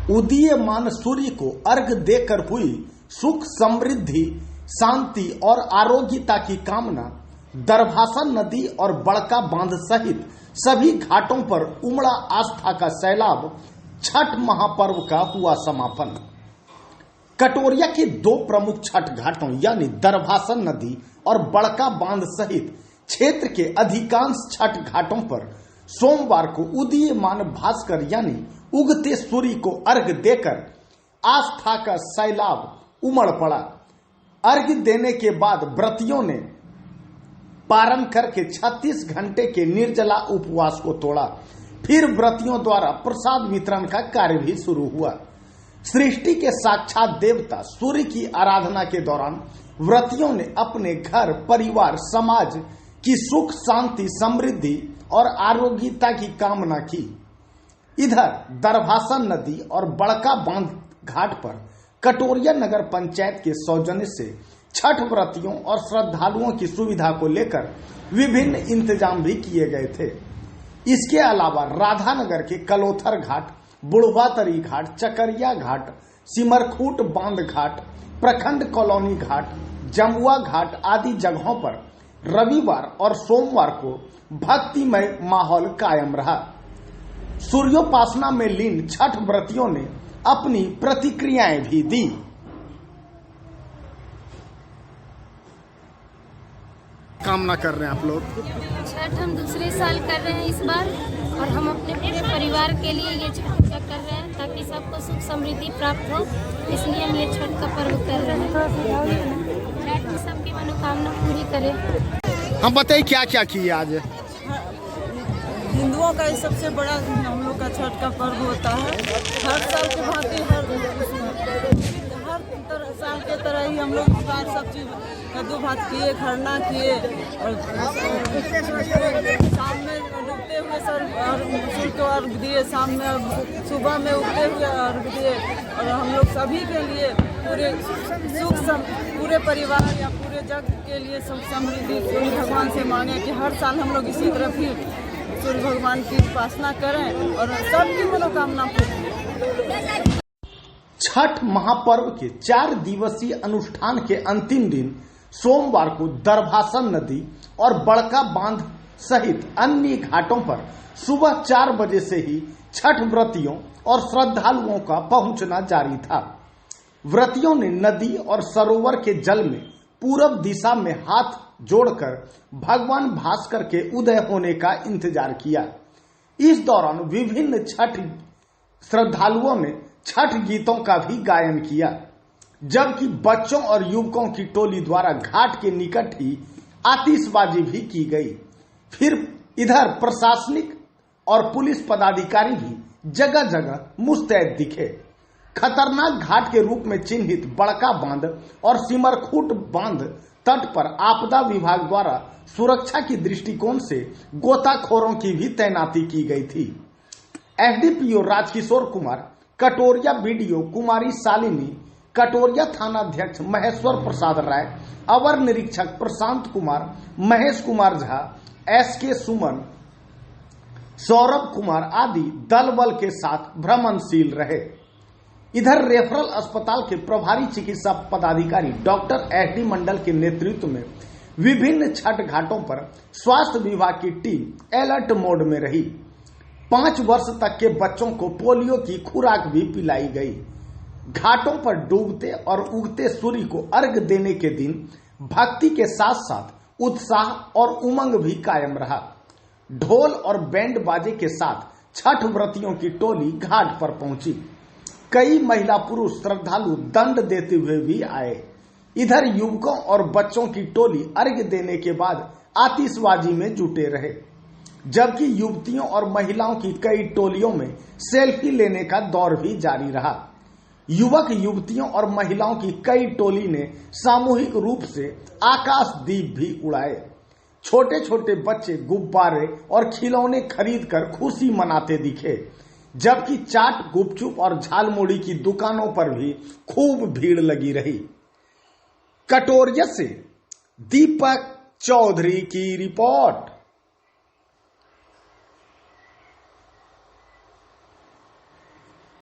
उदीयमान सूर्य को अर्घ देकर हुई सुख समृद्धि शांति और आरोग्यता की कामना दरभासा नदी और बड़का बांध सहित सभी घाटों पर उमड़ा आस्था का सैलाब छठ महापर्व का हुआ समापन। कटोरिया के दो प्रमुख छठ घाटों यानी दरभासा नदी और बड़का बांध सहित क्षेत्र के अधिकांश छठ घाटों पर सोमवार को उदीयमान भास्कर यानी उगते सूर्य को अर्घ देकर आस्था का सैलाब उमड़ पड़ा। अर्घ देने के बाद व्रतियों ने पारण करके 36 घंटे के निर्जला उपवास को तोड़ा। फिर व्रतियों द्वारा प्रसाद वितरण का कार्य भी शुरू हुआ। सृष्टि के साक्षात देवता सूर्य की आराधना के दौरान व्रतियों ने अपने घर परिवार समाज की सुख शांति समृद्धि और आरोग्यता की कामना की। इधर दरभासा नदी और बड़का बांध घाट पर कटोरिया नगर पंचायत के सौजन्य से छठ व्रतियों और श्रद्धालुओं की सुविधा को लेकर विभिन्न इंतजाम भी किए गए थे। इसके अलावा राधानगर के कलोथर घाट, बुढ़वातरी घाट, चकरिया घाट, सिमरखूट बांध घाट, प्रखंड कॉलोनी घाट, जमुआ घाट आदि जगहों पर रविवार और सोमवार को भक्तिमय माहौल कायम रहा। सूर्योपासना में लीन छठ व्रतियों ने अपनी प्रतिक्रियाएं भी दी। कामना कर रहे हैं आप लोग? छठ हम दूसरे साल कर रहे हैं इस बार, और हम अपने पूरे परिवार के लिए ये छठ पूजा कर रहे हैं ताकि सबको सुख समृद्धि प्राप्त हो। इसलिए हम ये छठ का पर्व कर रहे हैं। छठ में सबकी मनोकामना पूरी करे। हम बताइए क्या क्या किए आज? हिंदुओं का ये सबसे बड़ा हम लोग का छठ का पर्व होता है। हर साल के भांति हर साल के तरह ही हम लोग इस बार सब चीज कद्दू भात किए, खरना किए और शाम में डूबते हुए सर और सूर्य को अर्घ दिए, शाम में और सुबह में उगते हुए अर्घ दिए। और हम लोग सभी के लिए पूरे पूरे परिवार या पूरे जग के लिए सुख समृद्धि सूर्य भगवान से मांगे कि हर साल हम लोग इसी तरह भी सूर्य भगवान की उपासना करें और सबकी मनोकामना पूरी। छठ महापर्व के 4 दिवसीय अनुष्ठान के अंतिम दिन सोमवार को दरभासा नदी और बड़का बांध सहित अन्य घाटों पर सुबह 4 बजे से ही छठ व्रतियों और श्रद्धालुओं का पहुंचना जारी था। व्रतियों ने नदी और सरोवर के जल में पूरब दिशा में हाथ जोड़कर भगवान भास्कर के उदय होने का इंतजार किया। इस दौरान विभिन्न छठ श्रद्धालुओं ने छठ गीतों का भी गायन किया, जबकि बच्चों और युवकों की टोली द्वारा घाट के निकट ही आतिशबाजी भी की गई। फिर इधर प्रशासनिक और पुलिस पदाधिकारी भी जगह जगह मुस्तैद दिखे। खतरनाक घाट के रूप में चिन्हित बड़का बांध और सिमरखूट बांध तट पर आपदा विभाग द्वारा सुरक्षा की दृष्टिकोण से गोताखोरों की भी तैनाती की गई थी। एसडीपीओ राजकिशोर कुमार, कटोरिया बीडीओ कुमारी शालिनी, कटोरिया थानाध्यक्ष महेश्वर प्रसाद राय, अवर निरीक्षक प्रशांत कुमार, महेश कुमार झा, एसके सुमन, सौरभ कुमार आदि दल बल के साथ भ्रमणशील रहे। इधर रेफरल अस्पताल के प्रभारी चिकित्सा पदाधिकारी डॉक्टर एसडी मंडल के नेतृत्व में विभिन्न छठ घाटों पर स्वास्थ्य विभाग की टीम अलर्ट मोड में रही। 5 वर्ष तक के बच्चों को पोलियो की खुराक भी पिलाई गई। घाटों पर डूबते और उगते सूर्य को अर्घ देने के दिन भक्ति के साथ साथ उत्साह और उमंग भी कायम रहा। ढोल और बैंड बाजे के साथ छठ व्रतियों की टोली घाट पर पहुंची। कई महिला पुरुष श्रद्धालु दंड देते हुए भी आए। इधर युवकों और बच्चों की टोली अर्घ्य देने के बाद आतिशबाजी में जुटे रहे, जबकि युवतियों और महिलाओं की कई टोलियों में सेल्फी लेने का दौर भी जारी रहा। युवक युवतियों और महिलाओं की कई टोली ने सामूहिक रूप से आकाश दीप भी उड़ाए। छोटे छोटे बच्चे गुब्बारे और खिलौने खरीदकर खुशी मनाते दिखे, जबकि चाट, गुपचुप और झालमुड़ी की दुकानों पर भी खूब भीड़ लगी रही। कटोरिया से दीपक चौधरी की रिपोर्ट।